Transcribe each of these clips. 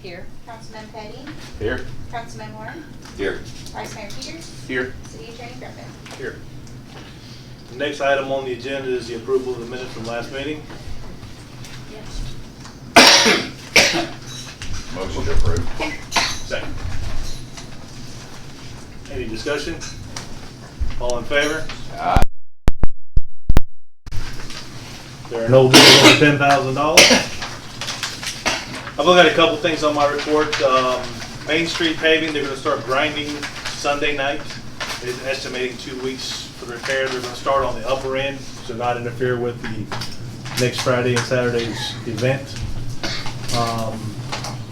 Here. Councilman Petty, Here. Councilman Warren, Here. Vice Mayor Peters, Here. City Attorney Griffin. Here. The next item on the agenda is the approval of the minutes from last meeting. Yes. Motion to approve. Second. Any discussion? All in favor? Aye. There are no bills over $10,000. I've only got a couple things on my report. Main Street paving, they're going to start grinding Sunday night. It's estimating 2 weeks for the repair. They're going to start on the upper end, so not interfere with the next Friday and Saturday's event.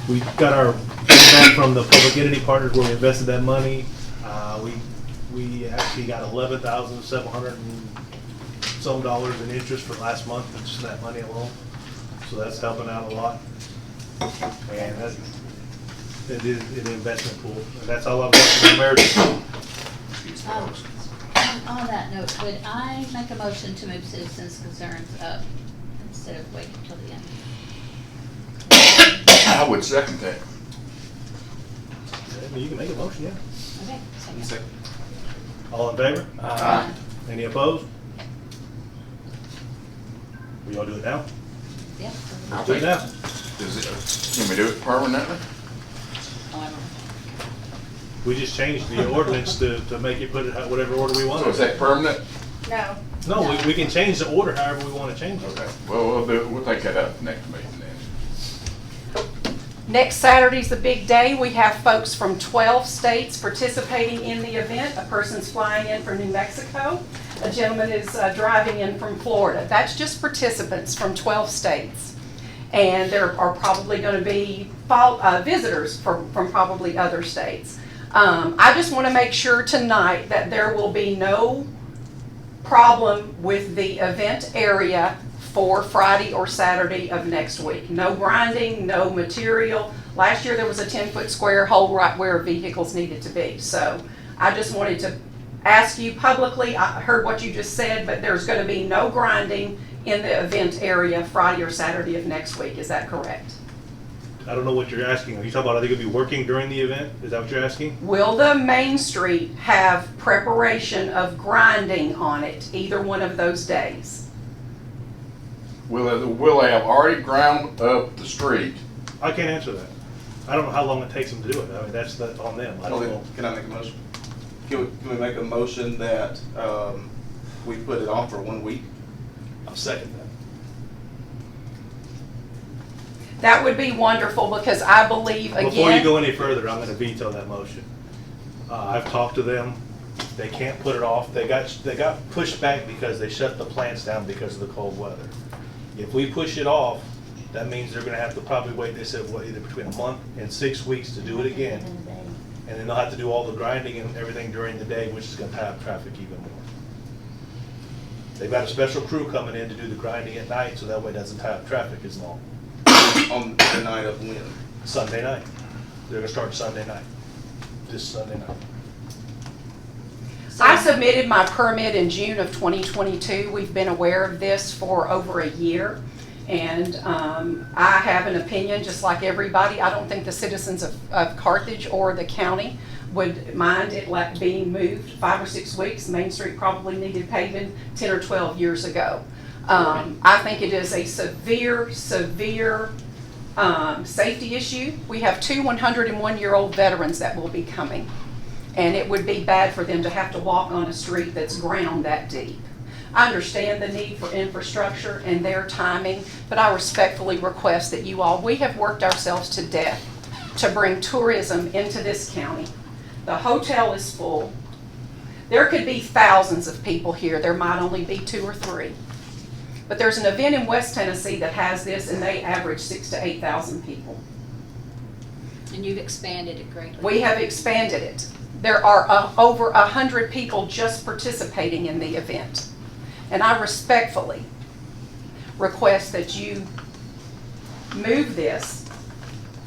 We got our feedback from the public entity partners where we invested that money. We actually got $11,700 and some dollars in interest for last month, just that money alone. So that's helping out a lot. And that, it is an investment pool. And that's all I've got for the American. On that note, would I make a motion to move citizens' concerns up instead of waiting till the end? I would second that. You can make a motion, yeah. Okay. Second. All in favor? Aye. Any opposed? We all do it now? Yeah. Let's do it now. Can we do it permanently? We just changed the ordinance to make it put it whatever order we want. So is that permanent? No. No, we can change the order however we want to change it. Okay. Well, we'll do it. We'll take that up next meeting then. Next Saturday's the big day. We have folks from 12 states participating in the event. A person's flying in from New Mexico. A gentleman is driving in from Florida. That's just participants from 12 states. And there are probably going to be visitors from probably other states. I just want to make sure tonight that there will be no problem with the event area for Friday or Saturday of next week. No grinding, no material. Last year there was a 10-foot square hole right where vehicles needed to be. So I just wanted to ask you publicly, I heard what you just said, but there's going to be no grinding in the event area Friday or Saturday of next week. Is that correct? I don't know what you're asking. Are you talking about are they going to be working during the event? Is that what you're asking? Will the Main Street have preparation of grinding on it either one of those days? Will they have already ground up the street? I can't answer that. I don't know how long it takes them to do it. I mean, that's on them. I don't know. Can I make a motion? Can we make a motion that we put it on for 1 week? I'll second that. That would be wonderful because I believe, again... Before you go any further, I'm going to veto that motion. I've talked to them. They can't put it off. They got pushed back because they shut the plants down because of the cold weather. If we push it off, that means they're going to have to probably wait, they said, either between a month and 6 weeks to do it again. And then they'll have to do all the grinding and everything during the day, which is going to tie up traffic even more. They've got a special crew coming in to do the grinding at night, so that way it doesn't tie up traffic as long. On the night of when? Sunday night. They're going to start Sunday night, this Sunday night. I submitted my permit in June of 2022. We've been aware of this for over a year. And I have an opinion, just like everybody. I don't think the citizens of Carthage or the county would mind it being moved 5 or 6 weeks. Main Street probably needed paving 10 or 12 years ago. I think it is a severe safety issue. We have 2 101-year-old veterans that will be coming. And it would be bad for them to have to walk on a street that's ground that deep. I understand the need for infrastructure and their timing, but I respectfully request that we have worked ourselves to death to bring tourism into this county. The hotel is full. There could be thousands of people here. There might only be 2 or 3. But there's an event in West Tennessee that has this, and they average 6,000 to 8,000 people. And you've expanded it greatly. We have expanded it. There are over 100 people just participating in the event. And I respectfully request that you move this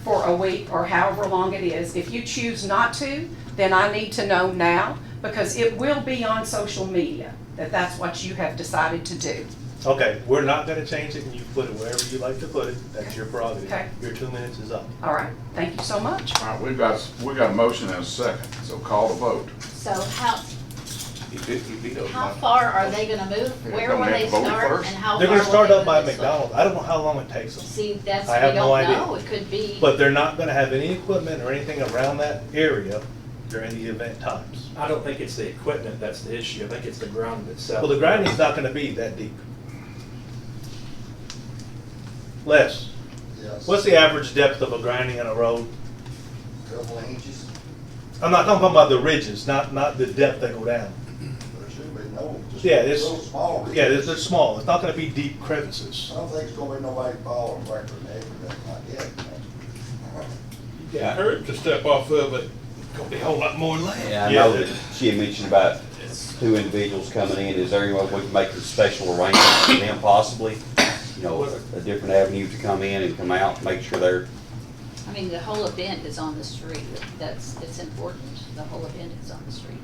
for a week or however long it is. If you choose not to, then I need to know now, because it will be on social media that that's what you have decided to do. Okay, we're not gonna change it, and you put it wherever you like to put it, that's your prerogative. Okay. Your 2 minutes is up. All right, thank you so much. All right, we got a motion and a second, so call the vote. So how He vetoed how mine. far are they gonna move? Yeah, Where don't will we they have to vote start first? and how far They're will gonna start they up by move this way? McDonald's. I don't know how long it takes them. See, that's, I have we no don't idea. know. It could be. But they're not gonna have any equipment or anything around that area during the event times. I don't think it's the equipment that's the issue, I think it's the ground itself. Well, the grinding's not gonna be that deep. Les, Yes. what's the average depth of a grinding in a road? Couple of inches, I'm not talking about the ridges, not the depth they go down. there should be no, just Yeah, it's- little small. Yeah, they're small. It's not gonna be deep crevices. I don't think it's gonna be nobody falling back or neck or nothing like that, you know. Yeah, I heard to step off of it, gonna be a whole lot more land. Yeah, I Yeah, know the- that she had mentioned about 2 individuals coming in. Is there any way we can make a special arrangement for them possibly? You know, a different avenue to come in and come out, make sure they're, I mean, the whole event is on the street. It's important. The whole event is on the street.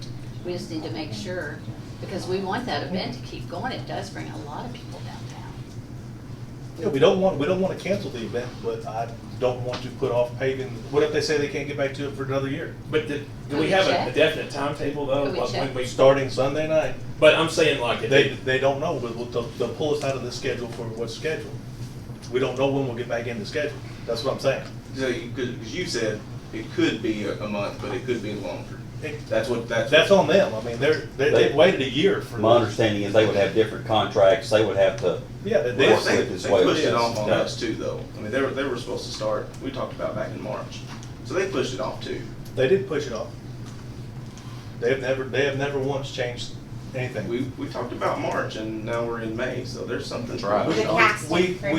We just need to make sure, because we want that event to keep going. It does bring a lot of people downtown. Yeah, we don't wanna cancel the event, but I don't want to put off paving. What if they say they can't get back to it for another year? But do Could we we have check? a definite timetable though? Could we Like when check? we- Starting Sunday night. But I'm saying like, if They don't know, but they'll pull us out of the schedule for what's scheduled. We don't know when we'll get back in the schedule. That's what I'm saying. So because you said it could be a month, but it could be longer. That's That's on them. I mean, they've waited a year for. my understanding is they would have different contracts, they would have to. Yeah, They, they, Work with it as well. pushed it off on Yeah. us too, though. I mean, they were supposed to start, we talked about back in March. So they pushed it off too. they did push it off. They have never once changed anything. We talked about March and now we're in May, so there's something. That's right. pushed The off. casting, remember?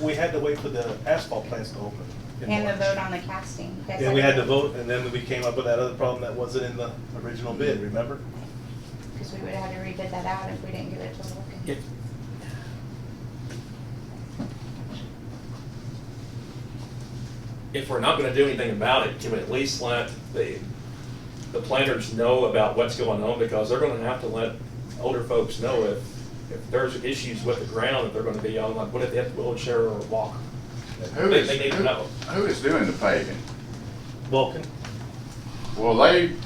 We had to wait for the asphalt plants to open. in And the March. vote on the casting. That's And we had to everything. vote, and then we came up with that other problem that wasn't in the original bid, remember? Because we would have had to rebid that out if we didn't give it to Vulcan. if, if we're not gonna do anything about it, can we at least let the planners know about what's going on? Because they're gonna have to let older folks know if there's issues with the ground, that they're gonna be on, like, what if they have to wheelchair or walk? Who They is, need to know. who is doing the paving? Vulcan, Well,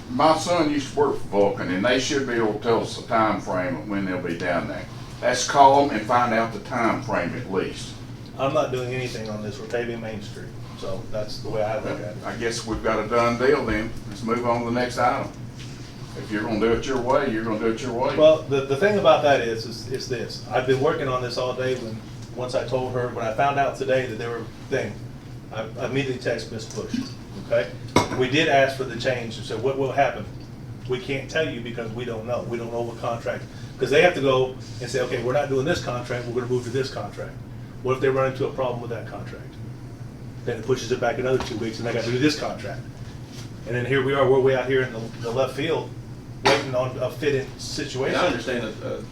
my son used to work for Vulcan, and they should be able to tell us the time frame of when they'll be down there. Let's call them and find out the time frame at least. I'm not doing anything on this, we're paving Main Street, so that's the way I look at it. I guess we've got a done deal then. Let's move on to the next item. If you're gonna do it your way, you're gonna do it your way. Well, the thing about that is this, I've been working on this all day once I told her, when I found out today that there were thing, I immediately texted Ms. Bush, okay? We did ask for the change and said, what will happen? We can't tell you because we don't know. We don't know what contract, because they have to go and say, okay, we're not doing this contract, we're gonna move to this contract. What if they run into a problem with that contract? Then it pushes it back another 2 weeks and they gotta do this contract. And then here we are, we're way out here in the left field, waiting on a fit-in And situation. I understand a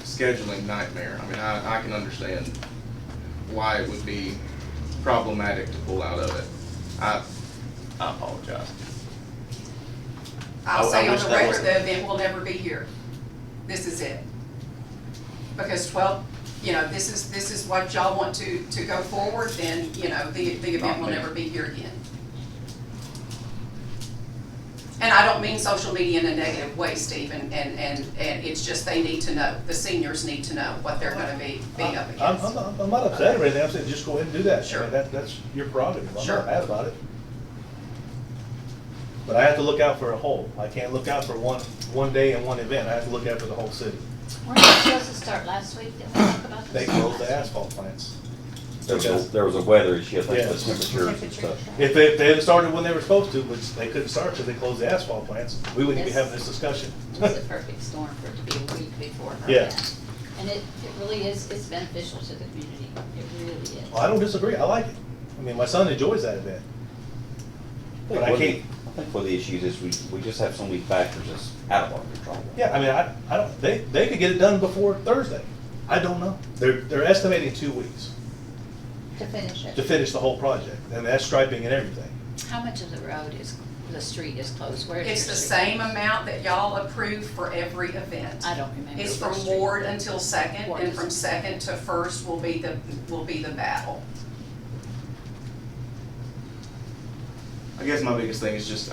scheduling nightmare. I mean, I can understand why it would be problematic to pull out of it. I apologize. I'll I say on wish the that record, wasn't- the event will never be here. This is it. Because this is what y'all want to go forward, then, the event will never be here again. And I don't mean social media in a negative way, Steve, and it's just they need to know, the seniors need to know what they're gonna be up against. I'm not upset or anything, I'm saying just go ahead and do that. Sure. I mean, that's your prerogative, I'm Sure. not mad about it. But I have to look out for a whole, I can't look out for one day and one event, I have to look out for the whole city. Weren't they supposed to start last week? Didn't we talk about this? They closed the asphalt plants. There was a weather issue, I think, Yeah. with temperatures and stuff. If they had started when they were supposed to, which they couldn't start because they closed the asphalt plants, we wouldn't be Yes. having this discussion. It's a perfect storm for it to be a week before her Yeah. event. And it really is, it's beneficial to the community. It really is. Well, I don't disagree, I like it. I mean, my son enjoys that event. But I can't, I think one of the issues is we just have so many factors that's out of our control. yeah, I mean, I don't, they could get it done before Thursday. I don't know. They're estimating 2 weeks To finish to it. finish the whole project, and that's striping and everything. How much of the road is the street is closed? Where is It's your the street? same amount that y'all approve for every event. I don't remember. It's what from street. Ward until Second, Ward and is- from Second to First will be the battle. I guess my biggest thing is just,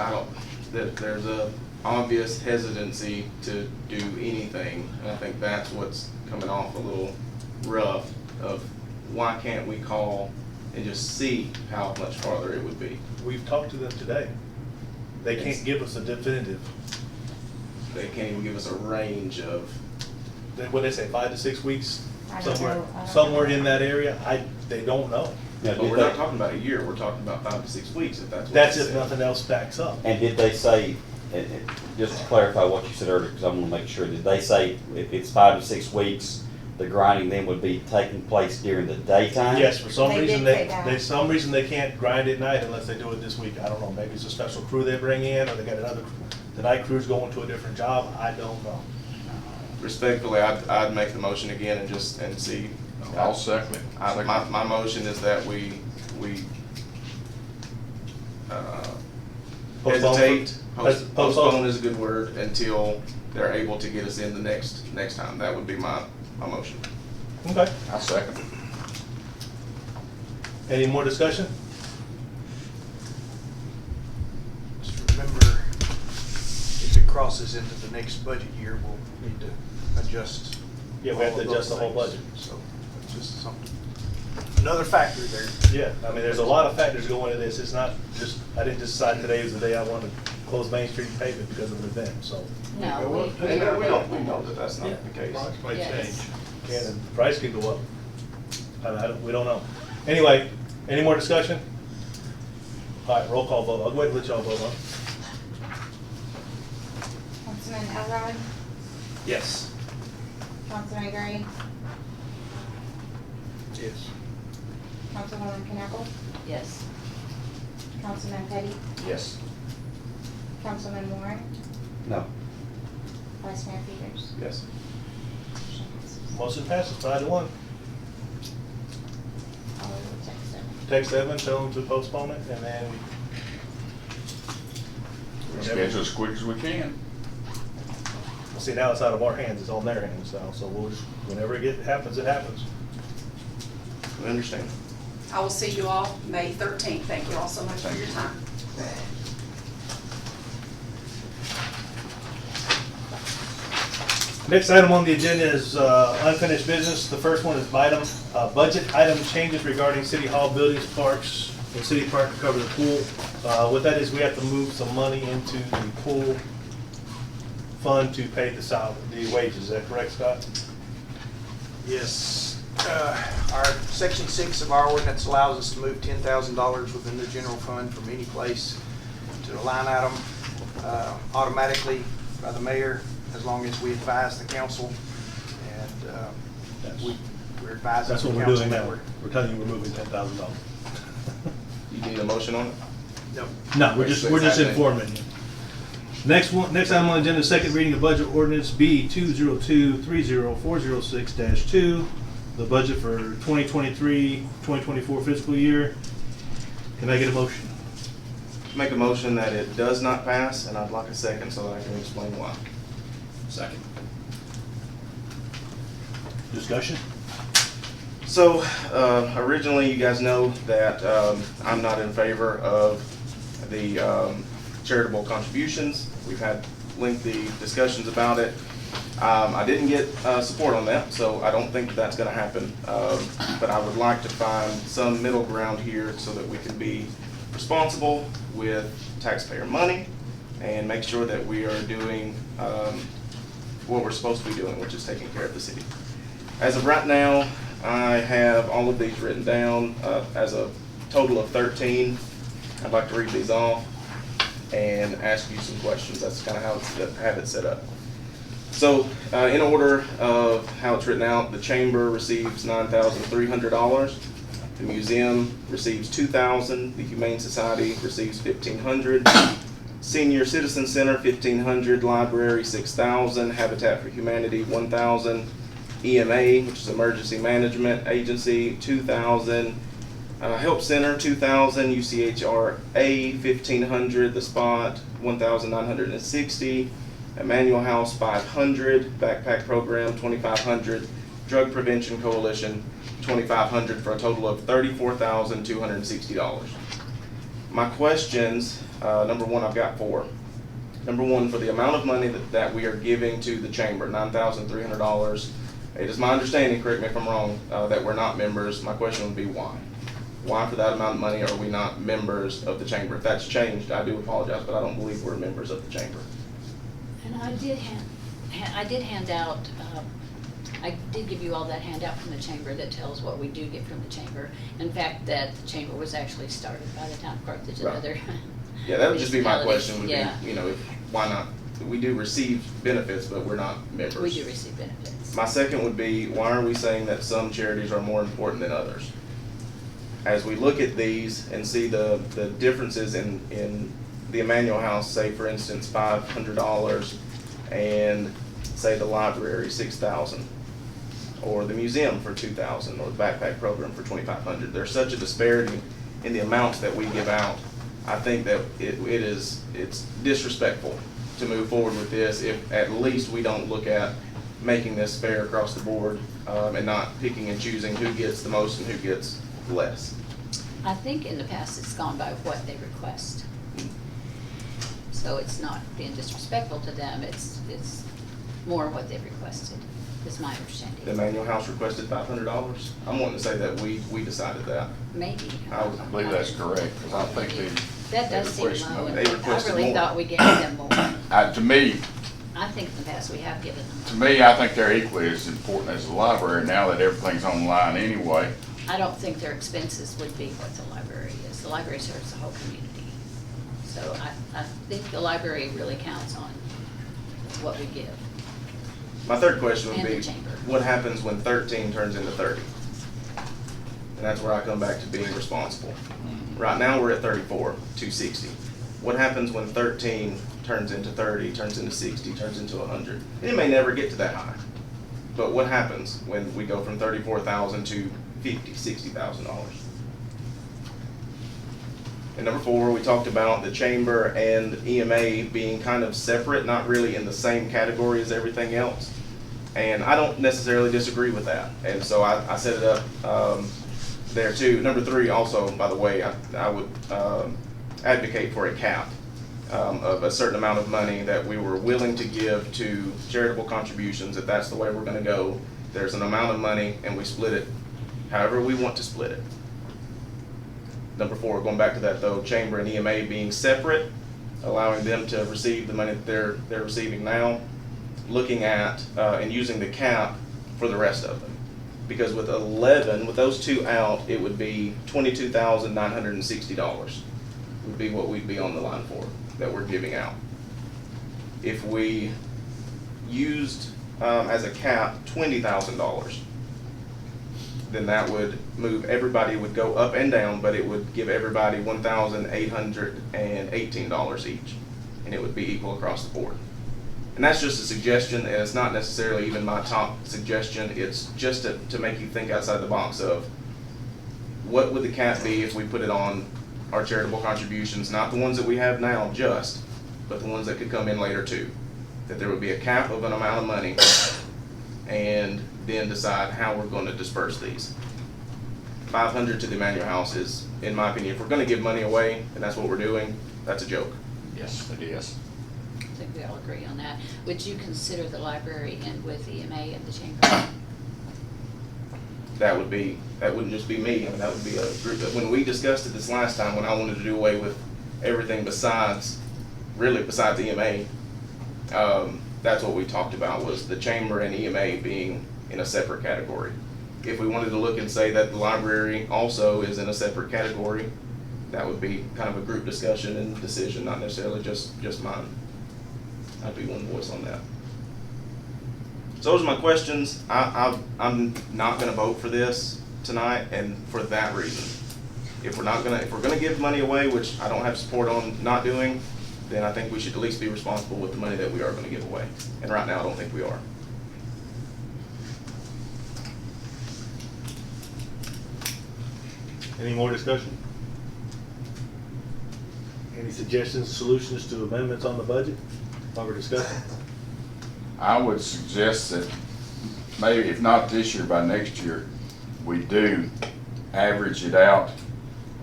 there's a obvious hesitancy to do anything, and I think that's what's coming off a little rough, of why can't we call and just see how much farther it would be? We've talked to them today. They can't give us a definitive. They can't even give us a range of, What they say, 5 to 6 weeks? I don't Somewhere, know. I don't somewhere know. in that area. They don't know. Now, but did we're they- not talking about a year, we're talking about 5 to 6 weeks, if that's what That's they if said. nothing else backs up. And did they say, just to clarify what you said earlier, because I want to make sure, did they say if it's 5 to 6 weeks, the grinding then would be taking place during the daytime? Yes, for some They reason, did say that. some reason they can't grind at night unless they do it this week. I don't know, maybe it's a special crew they bring in, or they got the night crew's going to a different job, I don't know. Respectfully, I'd make the motion again and see. I'll second it. My motion is that we Postpone for- hesitate, postpone. postpone is a good word, until they're able to get us in the next time. That would be my motion. Okay. I second it. Any more discussion? Just remember, if it crosses into the next budget year, we'll need to adjust. Yeah, we have to all of adjust those the whole things. budget. So, it's just something, another factor there. Yeah, I mean, there's a lot of factors going into this. It's not just, I didn't just decide today is the day I want to close Main Street and pave it because of an event, so. No, We know that that's not the case. Price may Yes. change. Yeah, and the price could go up. We don't know. Anyway, any more discussion? All right, roll call vote. I'll go ahead and let y'all vote on it. Councilman Elrod, Yes. Councilman Gray, Yes. Councilwoman Knappel, yes. Councilman Petty, Yes. Councilman Moore, No. Vice Mayor Peters. Yes. Motion passes. Motion passes 5-1. I will text them. Text Evan, tell him to postpone it, and then Schedule as quick as we can. see, now it's out of our hands, it's on their hands now, so we'll just, whenever it happens, it happens. We understand. I will see you all May 13th. Thank you all so much for your time. Next item on the agenda is unfinished business. The first one is budget item changes regarding City Hall buildings, parks, and City Park to cover the pool. What that is, we have to move some money into the pool fund to pay the wages. Is that correct, Scott? Yes. Our section 6 of our ordinance allows us to move $10,000 within the general fund from any place to a line item automatically by the mayor, as long as we advise the council, and we're advising That's the what we're council doing that now. We're telling you we're moving $10,000. You need a motion on it? No. No, we're just informing you. Next item on the agenda, second reading of budget ordinance B 202-30406-2, the budget for 2023-2024 fiscal year. Can I get a motion? Make a motion that it does not pass, and I'd like a second so that I can explain why. Second. Discussion? So, originally, you guys know that I'm not in favor of the charitable contributions. We've had lengthy discussions about it. I didn't get support on that, so I don't think that's going to happen. But I would like to find some middle ground here so that we can be responsible with taxpayer money and make sure that we are doing what we're supposed to be doing, which is taking care of the city. As of right now, I have all of these written down as a total of 13. I'd like to read these off and ask you some questions. That's kind of how I have it set up. So, in order of how it's written out, the chamber receives $9,300. The museum receives $2,000. The Humane Society receives $1,500. Senior Citizen Center $1,500. Library $6,000. Habitat for Humanity $1,000. EMA, which is Emergency Management Agency, $2,000. Help Center, 2,000, UCHRA, 1,500, The Spot, 1,960, Emmanuel House, 500, Backpack Program, 2,500, Drug Prevention Coalition, 2,500, for a total of $34,260. My questions, number one, I've got four. Number one, for the amount of money that we are giving to the chamber, $9,300, it is my understanding, correct me if I'm wrong, that we're not members. My question would be why? Why for that amount of money are we not members of the chamber? If that's changed, I do apologize, but I don't believe we're members of the chamber. And I did hand out, I did give you all that handout from the chamber that tells what we do get from the chamber. In fact, that the chamber was actually started by the town of Carthage and Right. other. Yeah, that would just be my question, would Yeah. be, why not? We do receive benefits, but we're not members. We do receive benefits. My second would be, why are we saying that some charities are more important than others? As we look at these and see the differences in the Emmanuel House, say for instance, $500, and say the library, $6,000, or the museum for $2,000, or the backpack program for $2,500. There's such a disparity in the amounts that we give out. I think that it's disrespectful to move forward with this if at least we don't look at making this fair across the board, and not picking and choosing who gets the most and who gets less. I think in the past it's gone by what they request. So it's not being disrespectful to them, it's more what they've requested, is my understanding. The Emmanuel House requested $500. I'm wanting to say that we decided that. Maybe. I believe that's correct, because I think That does seem requested low, more. and They I requested really more. thought we gave them more. To me, I think in the past we have given them To more. me, I think they're equally as important as the library now that everything's online anyway. I don't think their expenses would be what the library is. The library serves the whole community. So I think the library really counts on what we give. My third question would And be, the chamber. what happens when 13 turns into 30? And that's where I come back to being responsible. Right now, we're at 34, 260. What happens when 13 turns into 30, turns into 60, turns into 100? And it may never get to that high. But what happens when we go from 34,000 to $50,000, $60,000? And number four, we talked about the chamber and EMA being kind of separate, not really in the same category as everything else. And I don't necessarily disagree with that. And so I set it up there too. Number three, also, by the way, I would advocate for a cap of a certain amount of money that we were willing to give to charitable contributions. If that's the way we're going to go, there's an amount of money and we split it however we want to split it. Number four, going back to that though, chamber and EMA being separate, allowing them to receive the money that they're receiving now, looking at and using the cap for the rest of them. Because with 11, with those two out, it would be $22,960 would be what we'd be on the line for, that we're giving out. If we used as a cap $20,000, then that would move, everybody would go up and down, but it would give everybody $1,818 each, and it would be equal across the board. And that's just a suggestion, and it's not necessarily even my top suggestion. It's just to make you think outside the box of what would the cap be if we put it on our charitable contributions, not the ones that we have now just, but the ones that could come in later too. That there would be a cap of an amount of money, and then decide how we're going to disperse these. 500 to the Emmanuel House is, in my opinion, if we're going to give money away, and that's what we're doing, that's a joke. Yes, it is. I think we all agree on that. Would you consider the library in with EMA and the chamber? That wouldn't just be me. I mean, that would be a group. When we discussed it this last time, when I wanted to do away with everything besides EMA, that's what we talked about, was the chamber and EMA being in a separate category. If we wanted to look and say that the library also is in a separate category, that would be kind of a group discussion and decision, not necessarily just mine. I'd be one voice on that. So those are my questions. I'm not going to vote for this tonight, and for that reason. If we're going to give money away, which I don't have support on not doing, then I think we should at least be responsible with the money that we are going to give away. And right now, I don't think we are. Any more discussion? Any suggestions, solutions to amendments on the budget while we're discussing? I would suggest that maybe if not this year, by next year, we do average it out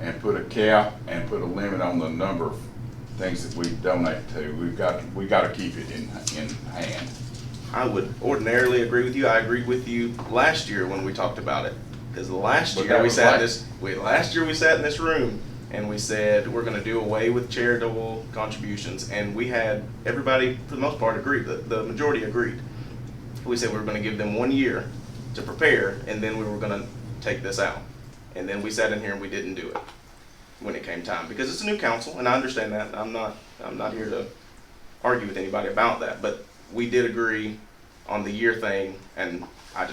and put a cap and put a limit on the number of things that we donate to. We got to keep it in hand. I would ordinarily agree with you. I agreed with you last year when we talked about it. Because last But year that we was sat like- last year we sat in this room and we said we're going to do away with charitable contributions, and we had everybody for the most part agreed. The majority agreed. We said we were going to give them 1 year to prepare, and then we were going to take this out. And then we sat in here and we didn't do it when it came time, because it's a new council, and I understand that. I'm not here to argue with anybody about that, but we did agree on the year thing, and I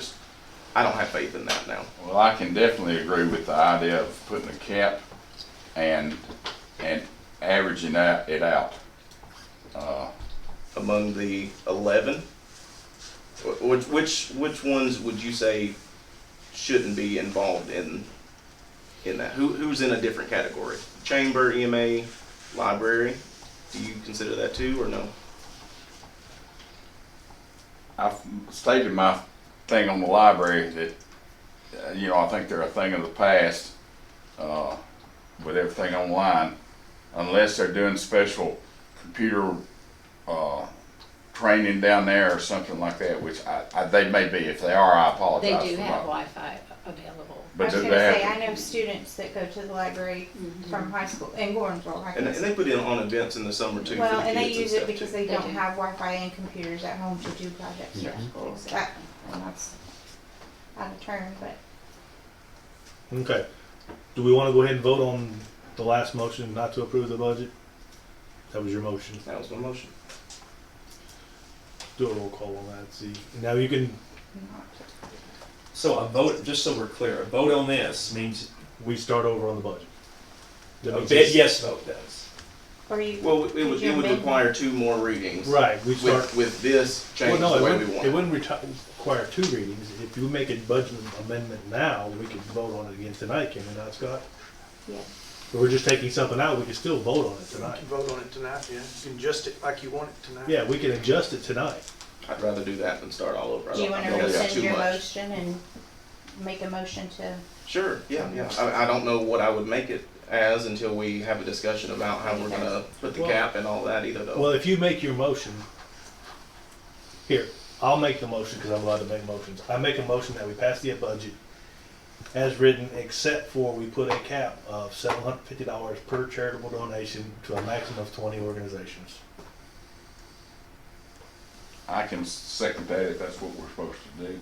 don't have faith in that now. Well, I can definitely agree with the idea of putting a cap and averaging it out. Among the 11, which ones would you say shouldn't be involved in that? Who's in a different category? Chamber, EMA, library? Do you consider that too, or no? I've stated my thing on the library that, I think they're a thing of the past with everything online, unless they're doing special computer training down there or something like that, which they may be. If they are, I apologize. They do for have not- Wi-Fi available. I But was do gonna they say, have- I know students that go to the library from high school, in Gordonsville, I And guess. they put in on events in the summer too. Well, for the and they kids use it stuff, because too. they They don't do. have Wi-Fi and computers at home to do projects Yeah. at school. And that's out of turn, but Okay. Do we want to go ahead and vote on the last motion not to approve the budget? That was your motion. That was my motion. Do a roll call on that, see. Now you can, not. So a vote, just so we're clear, a vote on this means we start over on the budget. That a means big it's- yes vote does. Or you. Well, it did would you amend require 2 more readings. Right, we start. With this Well, change no, the way it we wouldn't, want. it wouldn't require 2 readings. If you make a budget amendment now, we could vote on it again tonight, can we not, Scott? Yeah. If we're just taking something out, we can still vote on it You tonight. can vote on it tonight, yeah. You can adjust it like you want it tonight. Yeah, we can adjust it tonight. I'd rather do that than start all over. Do you want to I don't think that's rescind too your much. motion and make a motion to? Sure, yeah. I don't know what I would make it as until we have a discussion about how we're gonna put the Well- cap and all that either though. Well, if you make your motion, here, I'll make the motion because I'm allowed to make motions. I make a motion that we pass the budget as written, except for we put a cap of $750 per charitable donation to a maximum of 20 organizations. I can second that if that's what we're supposed to do.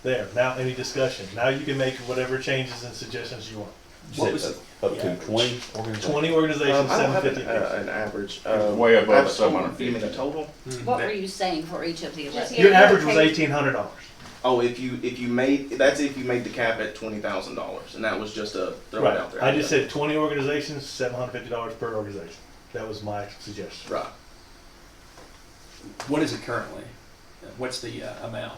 There, now any discussion? Now you can make whatever changes and suggestions you want. What was Up the to average? 20 organizations? 20 organizations, I don't have $750. an average. way above I have a total. 750. You mean a total? What were you saying for each of the Just 11? Yeah, Your you average was pay- $1,800. Oh, if you made, that's if you made the cap at $20,000, and that was just a throw it out there. I just said 20 organizations, $750 per organization. That was my suggestion. Right. What is it currently? What's the amount?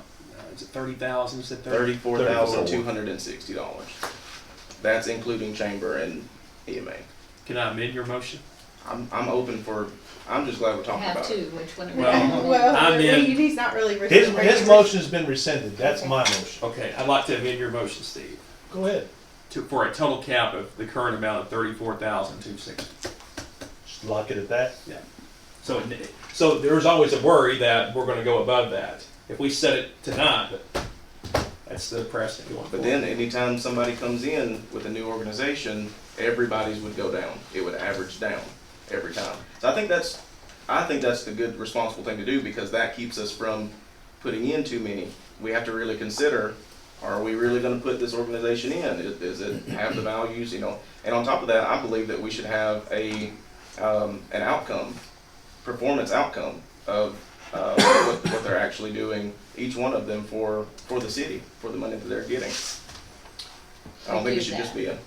Is it 30,000? Is it 30? $34,260. That's including chamber and EMA. Can I amend your motion? I'm open for, I'm just glad we're You talking have about to, it. which one? Well, I'm in. He's not really. His motion's been rescinded. That's my motion. Okay, I'd like to amend your motion, Steve, Go ahead. for a total cap of the current amount of 34,260. Just lock it at that. So there's always a worry that we're gonna go above that. If we set it tonight, that's the precedent going But forward. then anytime somebody comes in with a new organization, everybody's would go down. It would average down every time. So I think that's the good responsible thing to do, because that keeps us from putting in too many. We have to really consider, are we really gonna put this organization in? Does it have the values, And on top of that, I believe that we should have an outcome, performance outcome of what they're actually doing, each one of them for the city, for the money that they're getting. I don't think it should just be a,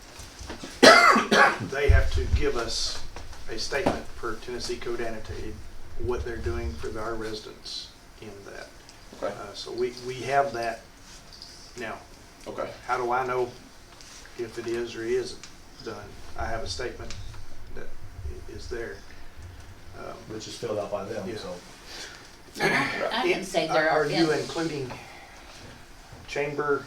They have to give us a statement per Tennessee Code Annotated, what they're doing for our residents in that. okay, So we have that now. okay. How do I know if it is or isn't done. I have a statement that is there. Which is filled out by them, Yeah. so. I can say there Are are. you including Chamber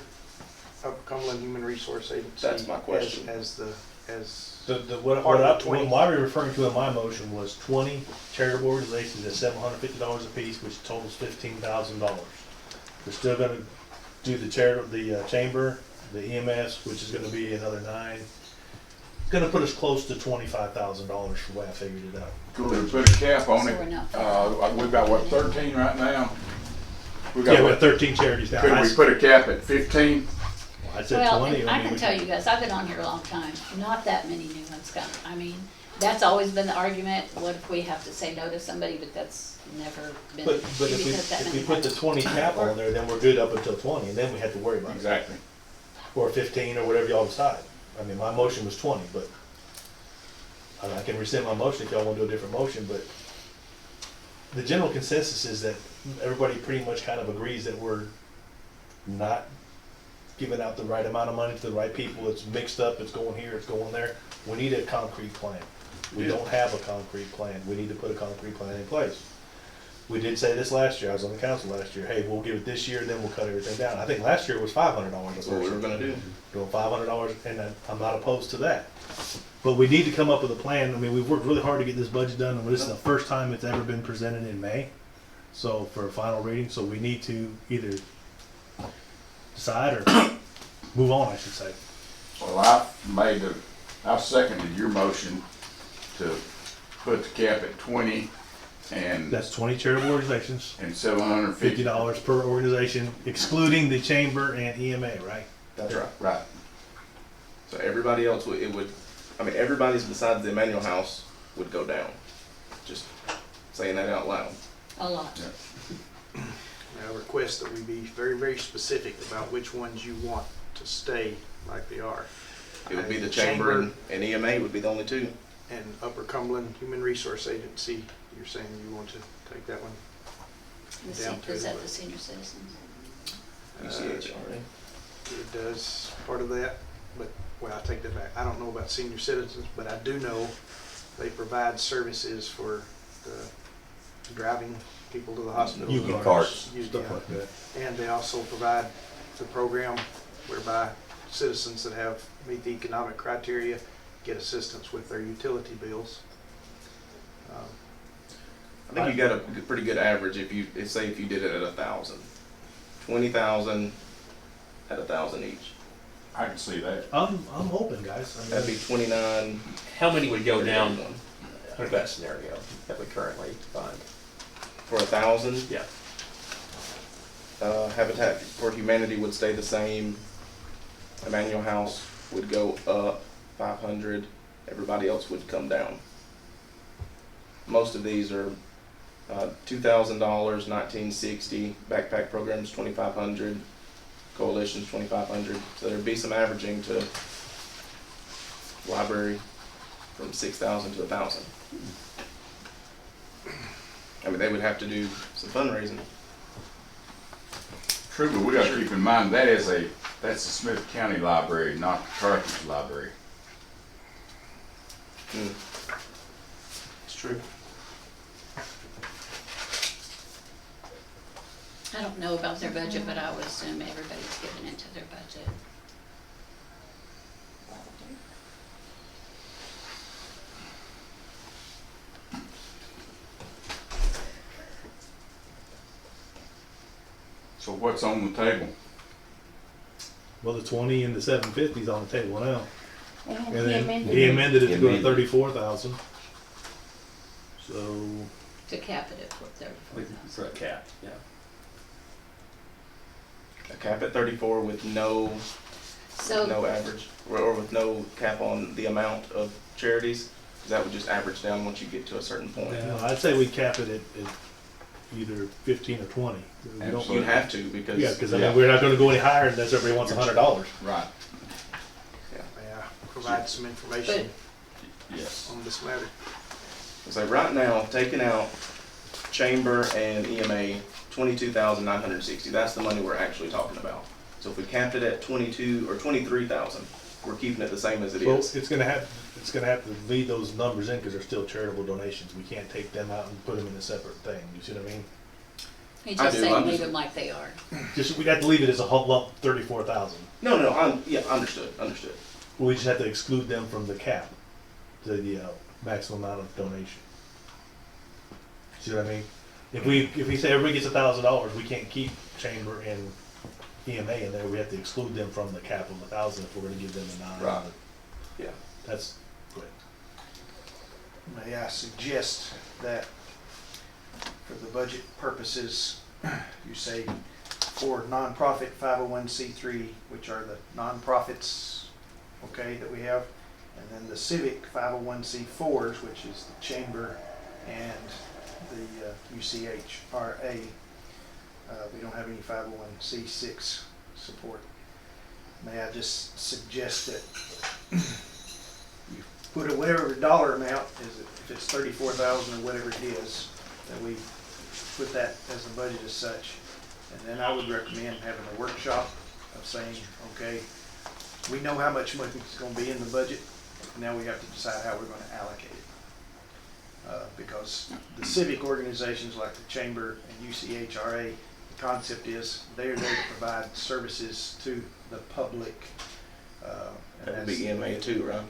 of Cumberland Human Resource Agency? That's my question. As What Part of the what 20. I was referring to in my motion was 20 charitable organizations at $750 apiece, which totals $15,000. We're still gonna do the chamber, the EMS, which is gonna be another 9. It's gonna put us close to $25,000 for the way I figured it out. Could we put a cap on So it? we're not- We've got, what, 13 right now? We Yeah, we got, have 13 charities now. could we put a cap at 15? I said Well, 20. and I can tell you guys, I've been on here a long time, not that many new ones come. I mean, that's always been the argument, what if we have to say no to somebody, but that's never been But an issue because that if we many put the haven't. 20 cap on there, then we're good up until 20, and then we have to worry about it. Exactly. Or 15, or whatever y'all decide. I mean, my motion was 20, but I can rescind my motion if y'all want to do a different motion, but the general consensus is that everybody pretty much kind of agrees that we're not giving out the right amount of money to the right people. It's mixed up, it's going here, it's going there. We need a concrete plan. We don't have a concrete plan. We need to put a concrete plan in place. We did say this last year, I was on the council last year, hey, we'll give it this year, then we'll cut everything down. I think last year it was $500 a That's what we were person. gonna do. Doing $500, and I'm not opposed to that. But we need to come up with a plan. I mean, we've worked really hard to get this budget done, and this is the first time it's ever been presented in May. So, for a final reading, so we need to either decide or move on, I should say. Well, I seconded your motion to put the cap at 20 and That's 20 charitable organizations, $750. $50 per organization, excluding the chamber and EMA, right? That's right. Right. So everybody else everybody's besides the Emmanuel House would go down. Just saying that out loud. A lot. I request that we be very, very specific about which ones you want to stay like they are. It would be the Chamber and EMA would be the only two. And Upper Cumberland Human Resource Agency, you're saying you want to take that one? Down to Is that the- the senior citizens? UCHRA. It does part of that, but, well, I take that back. I don't know about senior citizens, but I do know they provide services for the driving people to the hospital. U carts, stuff like that. And they also provide the program whereby citizens that meet the economic criteria get assistance with their utility bills. I think you got a pretty good average if you did it at 1,000. 20,000 at 1,000 each. I can see that. I'm open, guys. I mean, That'd be 29. How many would go down 31. under that scenario that we currently fund? For 1,000. Yeah. Habitat for Humanity would stay the same. Emmanuel House would go up 500. Everybody else would come down. Most of these are $2,000, 1960. Backpack programs 2,500. Coalitions 2,500. So there'd be some averaging to library from 6,000 to 1,000. I mean, they would have to do some fundraising. True, but we gotta keep in mind, that's the Smith County Library, not the Carthage Library. It's true. I don't know about their budget, but I would assume everybody's given into their budget. So what's on the table? well, the 20 and the 750 is on the table now. And And he then amended he it. amended it to go to Amended. 34,000. So, To cap it at For a cap, yeah. A cap at 34 with no So, average, or with no cap on the amount of charities. That would just average down once you get to a certain point. you know, I'd say we cap it at either 15 or 20. We don't- Absolutely. You'd have to because Yeah, because I mean, we're not going to go any higher unless everybody wants $100. Right. May I provide some information Yes. on this matter? so right now, taking out Chamber and EMA, 22,960. That's the money we're actually talking about. So if we capped it at 22 or 23,000, we're keeping it the same as it Well, is. it's gonna have to leave those numbers in because they're still charitable donations. We can't take them out and put them in a separate thing. You see what I mean? You I just do, say I'm leave just- them like they are. Just, we'd have to leave it as a whole lump, 34,000. No, understood. We just have to exclude them from the cap, the maximum amount of donation. See what I mean? If we say everybody gets $1,000, we can't keep chamber and EMA in there. We have to exclude them from the cap of 1,000 if we're going to give them a 9. Right. Yeah. That's good. May I suggest that for the budget purposes, you say for nonprofit 501c3, which are the nonprofits, okay, that we have, and then the civic 501c4s, which is the chamber and the UCHRA. We don't have any 501c6 support. May I just suggest that you put whatever the dollar amount is, if it's 34,000 or whatever it is, that we put that as a budget as such. And then I would recommend having a workshop of saying, okay, we know how much money is going to be in the budget. Now we have to decide how we're going to allocate it. Because the civic organizations like the Chamber and UCHRA, the concept is they're there to provide services to the public. That would be EMA too, right?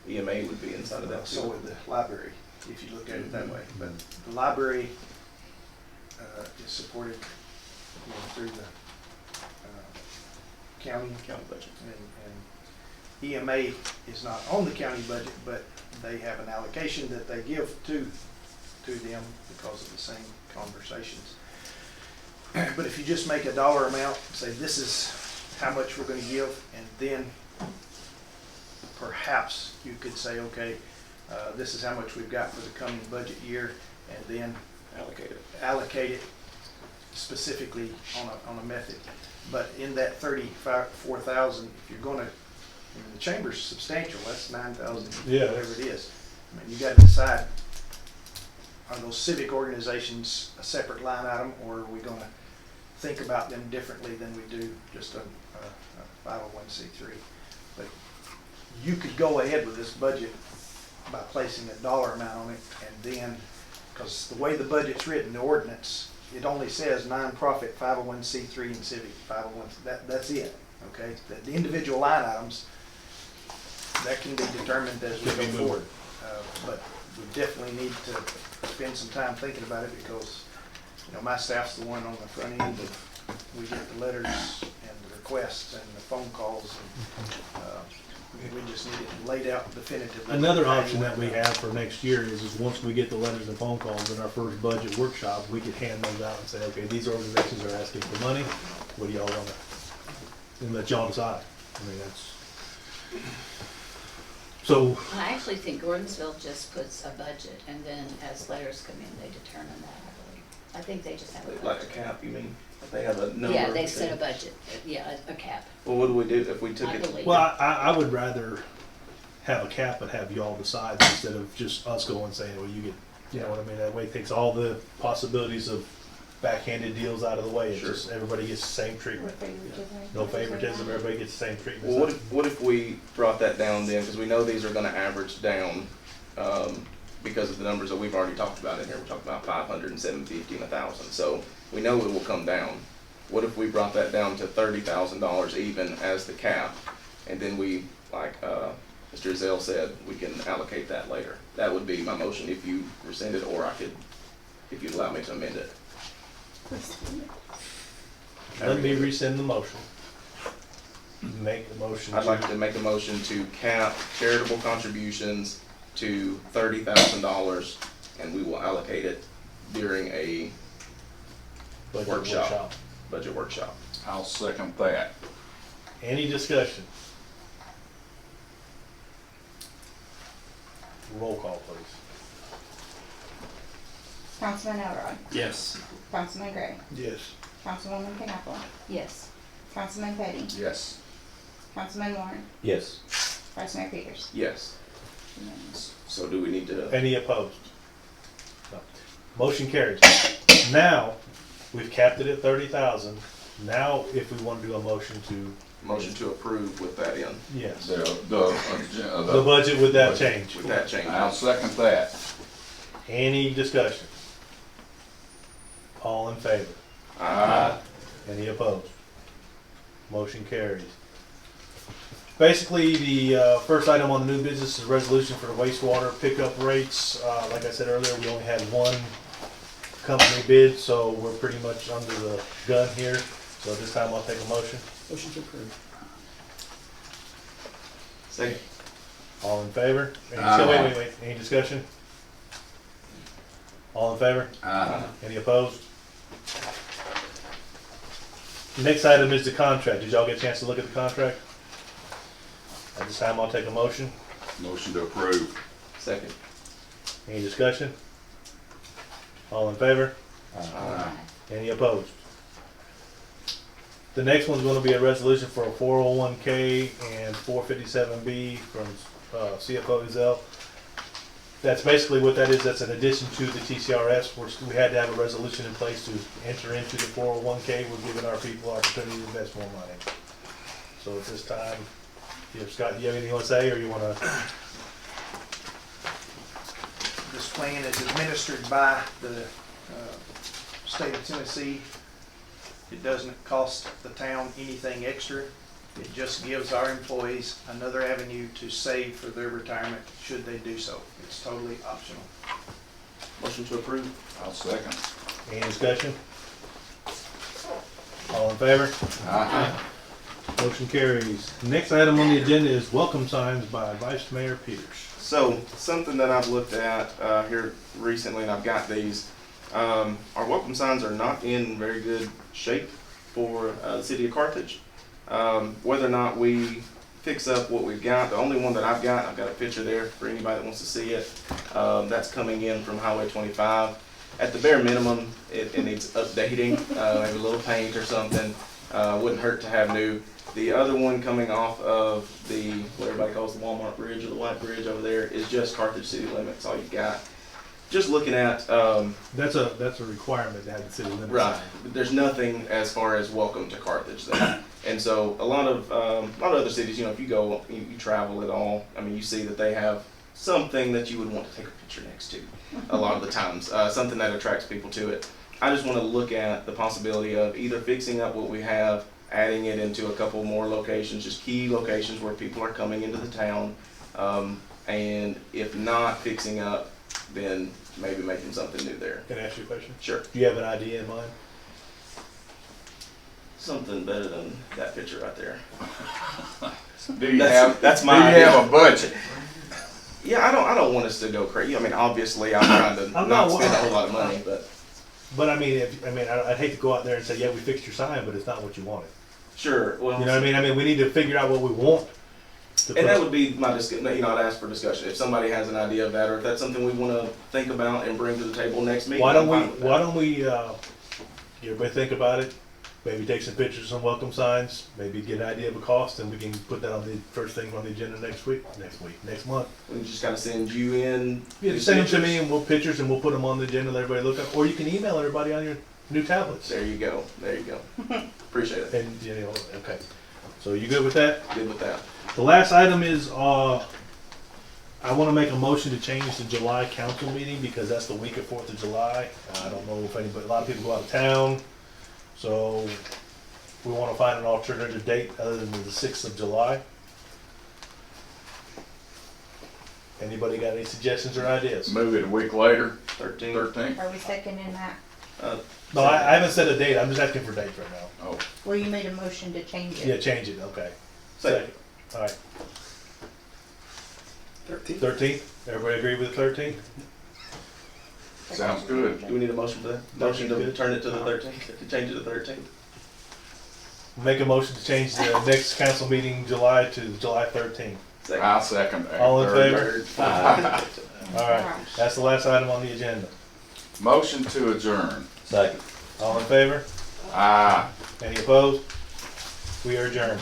EMA would be inside of that too. So would the library, if you look at it that way. But the library is supported through the county budget. and EMA is not on the county budget, but they have an allocation that they give to them because of the same conversations. But if you just make a dollar amount, say this is how much we're going to give, and then perhaps you could say, okay, this is how much we've got for the coming budget year, and then allocate it specifically on a method. But in that 34,000, if you're going to, the chamber's substantial, that's 9,000, Yeah. whatever it is. I mean, you got to decide, are those civic organizations a separate line item, or are we going to think about them differently than we do just a 501c3? But you could go ahead with this budget by placing a dollar amount on it, and then, because the way the budget's written, the ordinance, it only says nonprofit 501c3 and civic 501. That's it. Okay, the individual line items that can be determined as we go forward. But we definitely need to spend some time thinking about it, because my staff's the one on the front end of, we get the letters and the requests and the phone calls, and we just need it laid out definitively. Another option that we have for next year is once we get the letters and phone calls in our first budget workshop, we could hand those out and say, okay, these organizations are asking for money. What do y'all want to? And let y'all decide. I mean, that's. So. I actually think Gordonsville just puts a budget, and then as letters come in, they determine that, I believe. I think they just have a budget. Like a cap, you mean? They have a number? Yeah, they set a budget, yeah, a cap. Well, what do we do if we took I it? believe. Well, I would rather have a cap and have y'all decide instead of just us going saying, well, you get, you know what I mean? That way it takes all the possibilities of backhanded deals out of the way. It's Sure. just everybody gets the same treatment. No No favoritism, everybody gets the same treatment. Well, what if we brought that down then, because we know these are gonna average down, because of the numbers that we've already talked about in here. We're talking about 500 and 750 and 1,000, so we know it will come down. What if we brought that down to $30,000 even as the cap, and then we, like Mr. Zell said, we can allocate that later? That would be my motion if you rescind it, or I could, if you'd allow me to amend it. Let me rescind the motion. Make the motion. I'd like to make a motion to cap charitable contributions to $30,000, and we will allocate it during a Budget workshop. Budget workshop. I'll second that. Any discussion? Roll call, please. Councilman Elroy, Yes. Councilman Gray, Yes. Councilwoman Knappel, Yes. Councilman Petty, Yes. Councilman Warren, Yes. Vice Mayor Peters. Yes. So do we need to? Any opposed? No. Motion carries. Now, we've capped it at 30,000. Now, if we want to do a motion to Motion to approve with that in, Yes. The budget with that change. with that change. I'll second that. Any discussion? All in favor? Any opposed? Motion carries. Basically, the first item on the new business is resolution for the wastewater pickup rates. Like I said earlier, we only had one company bid, so we're pretty much under the gun here. So at this time, I'll take a motion. Motion to approve. Second. All in favor? Wait. Any discussion? All in favor? Any opposed? Next item is the contract. Did y'all get a chance to look at the contract? At this time, I'll take a motion. Motion to approve. Second. Any discussion? All in favor? Any opposed? The next one's gonna be a resolution for a 401K and 457B from CFO Zell. That's basically what that is. That's an addition to the TCRS. We had to have a resolution in place to enter into the 401K. We're giving our people opportunity to invest more money. So at this time, Scott, do you have anything you want to say, or you want to? This plan is administered by the state of Tennessee. It doesn't cost the town anything extra. It just gives our employees another avenue to save for their retirement should they do so. It's totally optional. Motion to approve. I'll second. Any discussion? All in favor? Motion carries. Next item on the agenda is welcome signs by Vice Mayor Peters. So, something that I've looked at here recently, and I've got these, our welcome signs are not in very good shape for the city of Carthage. Whether or not we fix up what we've got, the only one that I've got a picture there for anybody that wants to see it. That's coming in from Highway 25. At the bare minimum, it needs updating, maybe a little paint or something. Wouldn't hurt to have new. The other one coming off of the, what everybody calls the Walmart Bridge or the White Bridge over there, is just Carthage city limits, all you've got. Just looking at, That's a requirement to have the city limits. right, there's nothing as far as welcome to Carthage there. And so a lot of other cities, if you go, you travel at all, I mean, you see that they have something that you would want to take a picture next to a lot of the times, something that attracts people to it. I just want to look at the possibility of either fixing up what we have, adding it into a couple more locations, just key locations where people are coming into the town, and if not fixing up, then maybe making something new there. Can I ask you a question? Sure. Do you have an idea in mind? Something better than that picture right there. Do you That's my do you idea. have a budget? Yeah, I don't want us to go crazy. I mean, obviously, I'm trying to not spend a whole lot of money, but I mean, I'd hate to go out there and say, yeah, we fixed your sign, but it's not what you wanted. sure. Well, You know what I mean? I mean, we need to figure out what we want. and that would be my discussion. I'd ask for discussion if somebody has an idea of that, or if that's something we want to think about and bring to the table next meeting. Why don't I'm fine with that. everybody think about it? Maybe take some pictures of some welcome signs, maybe get an idea of a cost, and we can put that on the first thing on the agenda next month. We can just kind of send you in. Yeah, these send them to pictures. me and we'll pictures and we'll put them on the agenda, let everybody look up, or you can email everybody on your new tablets. There you go. There you go. Appreciate it. And, okay. So you good with that? Good with that. The last item is, I want to make a motion to change the July council meeting because that's the week of 4th of July. I don't know if anybody, a lot of people go out of town. So we want to find an alternative date other than the 6th of July. Anybody got any suggestions or ideas? Move it a week later, 13. 13th. Are we seconding that? No, I haven't set a date. I'm just asking for dates right now. Oh, Well, you made a motion to change it. Yeah, change it. Okay. Second. All right. 13th. 13th. Everybody agree with the 13th? sounds good. Do we need a motion for that? Motion to Good. turn it to the 13th, to change it to the 13th. Make a motion to change the next council meeting July to July 13th. Second. I'll second that. All in Third. All right. That's the last item on the agenda. Motion to adjourn. Second. All in favor? Aye. Any opposed? We are adjourned.